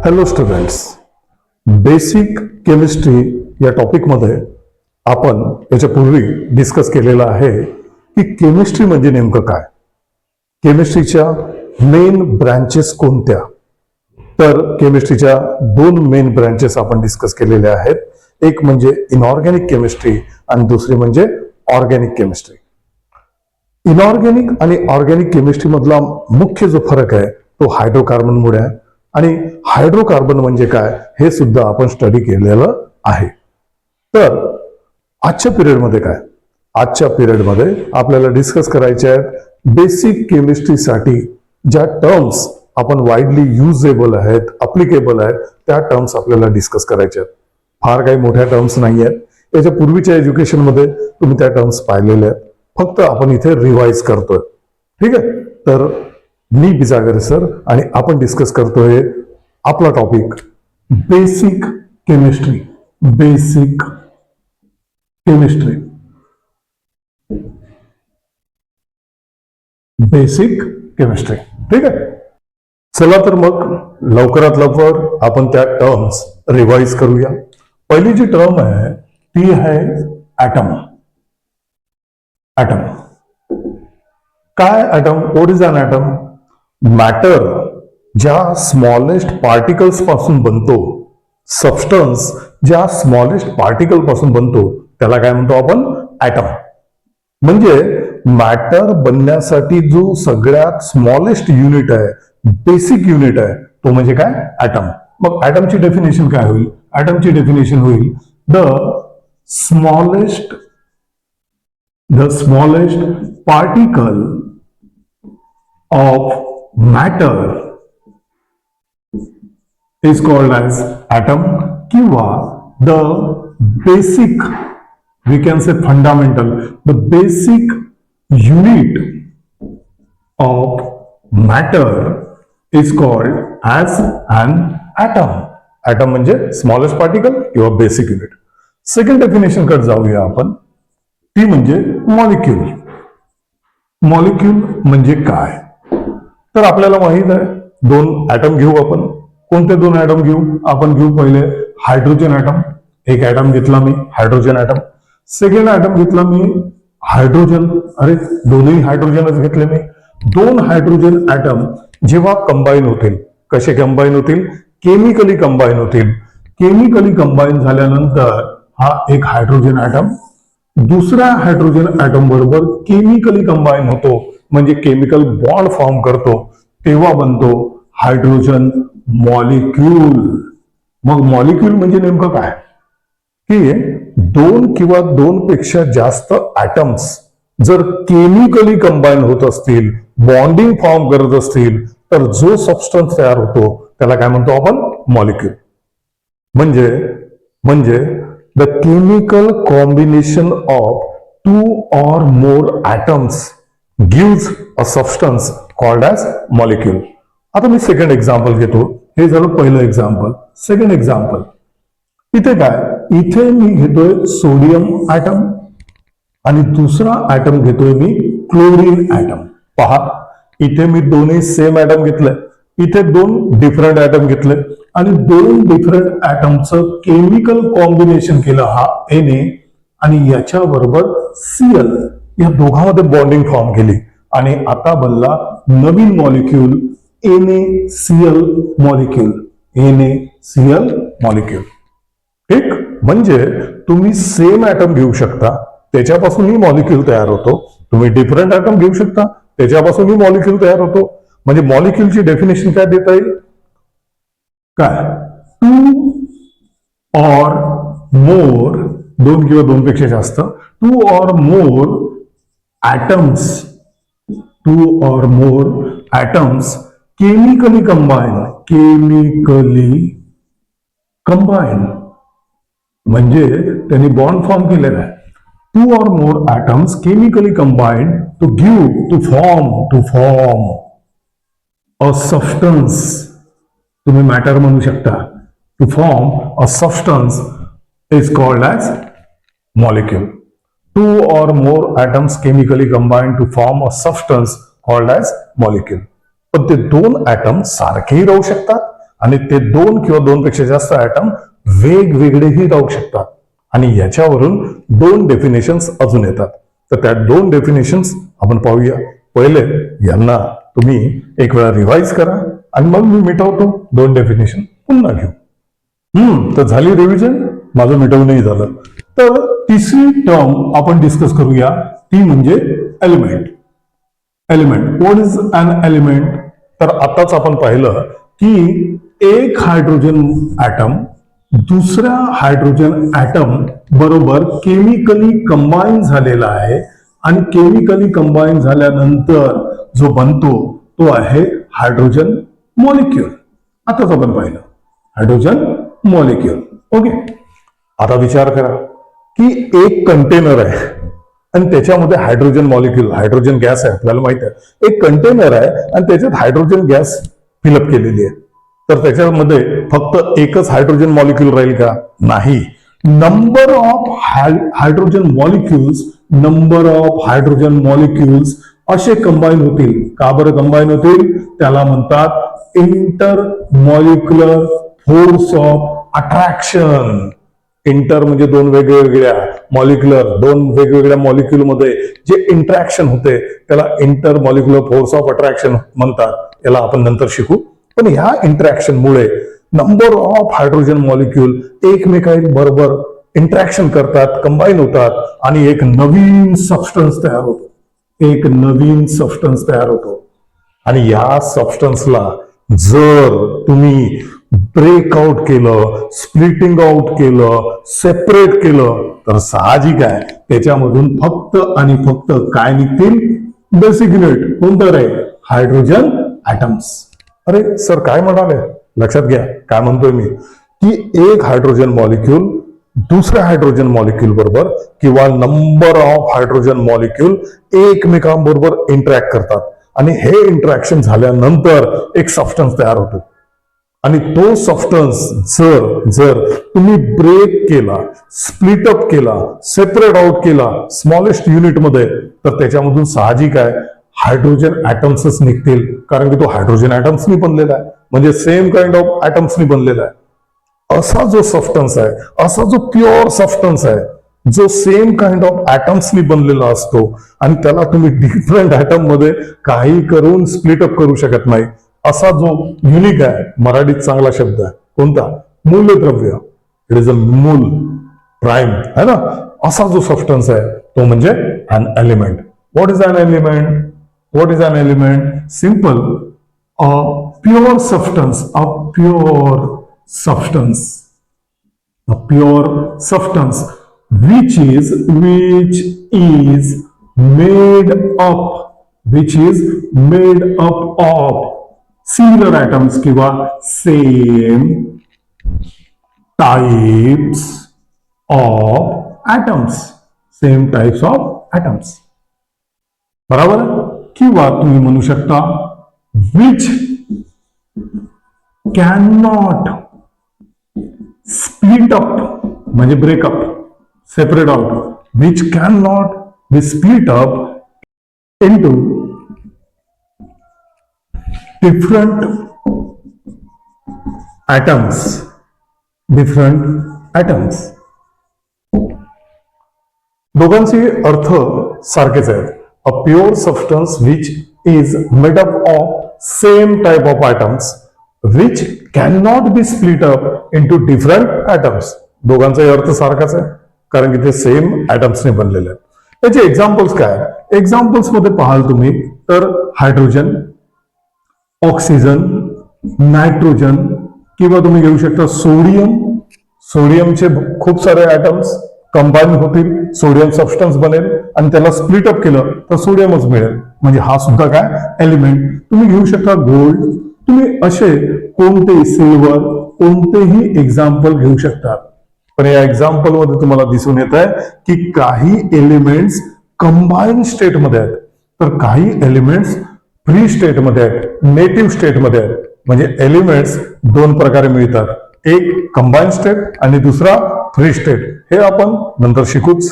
Hello students, basic chemistry या टॉपिकमध्ये आपण याच्यापूर्वी discuss केलेलं आहे की केमिस्ट्री म्हणजे नेमकं काय, केमिस्ट्रीच्या मेन ब्रँचेस कोणत्या. तर केमिस्ट्रीच्या दोन मेन ब्रँचेस आपण डिस्कस केलेले आहेत. एक म्हणजे इनऑर्गॅनिक केमिस्ट्री आणि दुसरी म्हणजे ऑर्गॅनिक केमिस्ट्री. इनऑर्गॅनिक आणि ऑर्गॅनिक केमिस्ट्री मधला मुख्य जो फरक आहे तो हायड्रोकार्बनमुळे आहे. आणि हायड्रोकार्बन म्हणजे काय हे सुद्धा आपण स्टडी केलेलं आहे. तर आजच्या पिरियडमध्ये काय, आजच्या पिरियडमध्ये आपल्याला डिस्कस करायचे आहेत बेसिक केमिस्ट्रीसाठी ज्या टर्म्स आपण वाईडली युजेबल आहेत, अप्लिकेबल आहेत, त्या टर्म्स आपल्याला डिस्कस करायच्या आहेत. फार काही मोठ्या टर्म्स नाही आहेत. याच्या पूर्वीच्या एज्युकेशनमध्ये तुम्ही त्या टर्म्स पाहिलेल्या आहेत. फक्त आपण इथे रिवाइज करतोय. ठीक आहे. तर मी बिजागर सर आणि आपण डिस्कस करतोय आपला topic basic chemistry. Basic chemistry, basic chemistry. ठीक आहे. चला तर मग लवकरात लवकर आपण त्या टर्म्स रिवाइज करूया. पहिली जी टर्म आहे ती आहे ॲटम. ॲटम काय? Atom, what is an atom? Matter ज्या स्मॉलेस्ट पार्टिकल्स पासून बनतो, सबस्टन्स ज्या स्मॉलेस्ट पार्टिकल पासून बनतो, त्याला काय म्हणतो आपण? ॲटम. म्हणजे मॅटर बनण्यासाठी जो सगळ्यात स्मॉलेस्ट युनिट आहे, बेसिक युनिट आहे, तो म्हणजे काय? ॲटम. मग ॲटमची डेफिनेशन काय होईल? ॲटमची डेफिनेशन होईल the smallest particle of matter is called as atom, किंवा the basic, we can say fundamental, the basic unit of matter is called as an atom. atom म्हणजे स्मॉलेस्ट पार्टिकल किंवा basic unit. Second definition कडे जाऊया आपण. ती म्हणजे molecule. Molecule म्हणजे काय? तर आपल्याला माहित आहे दोन ॲटम घेऊ आपण. कोणते दोन ॲटम घेऊ? आपण घेऊ पहिले हायड्रोजन ॲटम. एक ॲटम घेतला मी हायड्रोजन ॲटम. सेकंड ॲटम घेतला मी हायड्रोजन. अरे दोन्ही हायड्रोजनच घेतले मी. दोन हायड्रोजन ॲटम जेव्हा कंबाईन होतील, कसे कंबाईन होतील? केमिकली कंबाईन होतील. केमिकली कंबाईन झाल्यानंतर हा एक हायड्रोजन ॲटम दुसऱ्या हायड्रोजन ॲटम बरोबर केमिकली कंबाईन होतो, म्हणजे केमिकल बॉन्ड फॉर्म करतो, तेव्हा बनतो हायड्रोजन मॉलिक्यूल. मग मॉलिक्यूल म्हणजे नेमकं काय? की दोन किंवा दोन पेक्षा जास्त ॲटम्स जर केमिकली कंबाईन होत असतील, बॉन्डिंग फॉर्म करत असतील, तर जो सबस्टन्स तयार होतो त्याला काय म्हणतो आपण? मॉलिक्यूल. म्हणजे the chemical combination of two or more atoms gives a substance called as molecule. आता मी सेकंड एक्झाम्पल घेतो. हे झालं पहिलं एक्झाम्पल. सेकंड एक्झाम्पल इथे काय? इथे मी घेतोय सोडियम ॲटम आणि दुसरा ॲटम घेतोय मी क्लोरीन ॲटम. पहा, इथे मी दोन्ही सेम ॲटम घेतलंय, इथे दोन डिफरंट ॲटम घेतले आणि दोन डिफरंट ॲटमचं केमिकल कॉम्बिनेशन केलं, हा Na, आणि याच्या बरोबर Cl, या दोघांमध्ये बॉन्डिंग फॉर्म केली आणि आता बनला नवीन molecule NaCl molecule. NaCl molecule. ठीक. म्हणजे तुम्ही सेम ॲटम घेऊ शकता, त्याच्यापासूनही मॉलिक्यूल तयार होतो. तुम्ही डिफरंट ॲटम घेऊ शकता, त्याच्यापासूनही मॉलिक्यूल तयार होतो. म्हणजे मॉलिक्यूलची डेफिनेशन काय देता येईल? काय? टू ऑर मोर, दोन किंवा दोन पेक्षा जास्त, two or more atoms, two or more atoms chemically combine. Chemically combine म्हणजे त्यांनी बॉन्ड फॉर्म केलेला आहे. Two or more atoms chemically combine to form a substance. तुम्ही मॅटर म्हणू शकता. To form a substance is called as molecule. Two or more atoms chemically combine to form a substance called as molecule. पण ते दोन item सारखेही राहू शकतात आणि ते दोन किंवा दोनपेक्षा जास्त ऍटम वेगवेगळेही राहू शकतात. आणि याच्यावरून दोन डेफिनेशन्स अजून येतात. तर त्या दोन डेफिनेशन्स आपण पाहूया. पहिले यांना तुम्ही एक वेळा रिवाइज करा आणि मग मी मिटवतो दोन डेफिनेशन पुन्हा घेऊ. तर झाली रिव्हिजन, माझं मिटवूनही झालं. तर तिसरी टर्म आपण डिस्कस करूया, ती म्हणजे element. Element, what is an element? तर आताच आपण पाहिलं की एक हायड्रोजन ऍटम दुसऱ्या हायड्रोजन ऍटम बरोबर केमिकली कंबाईन झालेला आहे आणि केमिकली कंबाईन झाल्यानंतर जो बनतो तो आहे हायड्रोजन मॉलिक्यूल. आताच आपण पाहिलं हायड्रोजन मॉलिक्यूल. ओके, आता विचार करा की एक कंटेनर आहे आणि त्याच्यामध्ये हायड्रोजन मॉलिक्यूल, हायड्रोजन गॅस आहे, आपल्याला माहित आहे. एक कंटेनर आहे आणि त्याच्यात हायड्रोजन गॅस फिलअप केलेली आहे. तर त्याच्यामध्ये फक्त एकच हायड्रोजन मॉलिक्यूल राहील का? नाही. नंबर ऑफ हायड्रोजन मॉलिक्यूल्स असे कंबाईन होतील. का बरं कंबाईन होतील? त्याला म्हणतात inter molecular force of attraction. Inter म्हणजे दोन वेगवेगळ्या मॉलिक्युलर, दोन वेगवेगळ्या मॉलिक्युल मध्ये जे इंटरॅक्शन होते त्याला inter molecular force of attraction म्हणतात. याला आपण नंतर शिकू. पण ह्या इंटरॅक्शन मुळे नंबर ऑफ हायड्रोजन मॉलिक्यूल एकमेकांबरोबर इंटरॅक्शन करतात, कंबाईन होतात आणि एक नवीन सबस्टन्स तयार होतो. आणि या सबस्टन्सला जर तुम्ही ब्रेकआउट केलं, स्प्लिटिंग आउट केलं, सेपरेट केलं तर साहजिक आहे त्याच्यामधून फक्त आणि फक्त काय निघतील? Basic unit. कोणतं रे? Hydrogen atoms. अरे सर काय म्हणाले? लक्षात घ्या काय म्हणतोय मी, की एक हायड्रोजन मॉलिक्यूल दुसऱ्या हायड्रोजन मॉलिक्यूल बरोबर किंवा नंबर ऑफ हायड्रोजन मॉलिक्यूल एकमेकांबरोबर इंटरॅक्ट करतात आणि हे इंटरॅक्शन झाल्यानंतर एक सबस्टन्स तयार होतो. आणि तो सबस्टन्स जर तुम्ही ब्रेक केला, स्प्लिट अप केला, सेपरेट आउट केला स्मॉलेस्ट युनिटमध्ये, तर त्याच्यामधून साहजिक आहे हायड्रोजन ऍटम्सच निघतील. कारण की तो हायड्रोजन ऍटम्सनी बनलेला आहे, म्हणजे सेम काइंड ऑफ ऍटम्सनी बनलेला आहे. असा जो सबस्टन्स आहे, असा जो प्युअर सबस्टन्स आहे, जो सेम काइंड ऑफ ऍटम्सनी बनलेला असतो आणि त्याला तुम्ही डिफरंट ऍटम मध्ये काही करून स्प्लिट अप करू शकत नाही. असा जो युनिक आहे, मराठीत चांगला शब्द आहे कोणता? मूलद्रव्य. इट इज अ मूल प्राइम है ना. असा जो सबस्टन्स आहे तो म्हणजे an element. What is an element? Simple, a pure substance which is made up of similar atoms किंवा same types of atoms. बरोबर? किंवा तुम्ही म्हणू शकता which cannot split up म्हणजे breakup, separate out, which cannot be split up into different atoms. दोघांचे अर्थ सारखेच आहेत. अ pure substance which is made up of same type of atoms which cannot be split up into different atoms. दोघांचाही अर्थ सारखाच आहे कारण की ते सेम ऍटम्सने बनलेले आहेत. त्याचे एक्झाम्पल्स काय? एक्झाम्पल्स मध्ये पाहाल तुम्ही तर हायड्रोजन, ऑक्सिजन, नायट्रोजन किंवा तुम्ही घेऊ शकता सोडियम. सोडियमचे खूप सारे ऍटम्स कंबाईन होतील, सोडियम सबस्टन्स बनेल आणि त्याला स्प्लिट अप केलं तर सोडियमच मिळेल, म्हणजे हा सुद्धा काय? एलिमेंट. तुम्ही घेऊ शकता गोल्ड. तुम्ही असे कोणतेही सिल्वर, कोणतेही एक्झाम्पल घेऊ शकता. पण या एक्झाम्पल मध्ये तुम्हाला दिसून येत आहे की काही एलिमेंट्स कंबाईन स्टेटमध्ये आहेत तर काही एलिमेंट्स फ्री स्टेटमध्ये आहेत, नेटिव्ह स्टेटमध्ये आहेत. म्हणजे एलिमेंट्स दोन प्रकारे मिळतात, एक कंबाईन स्टेट आणि दुसरा फ्री स्टेट. हे आपण नंतर शिकूच.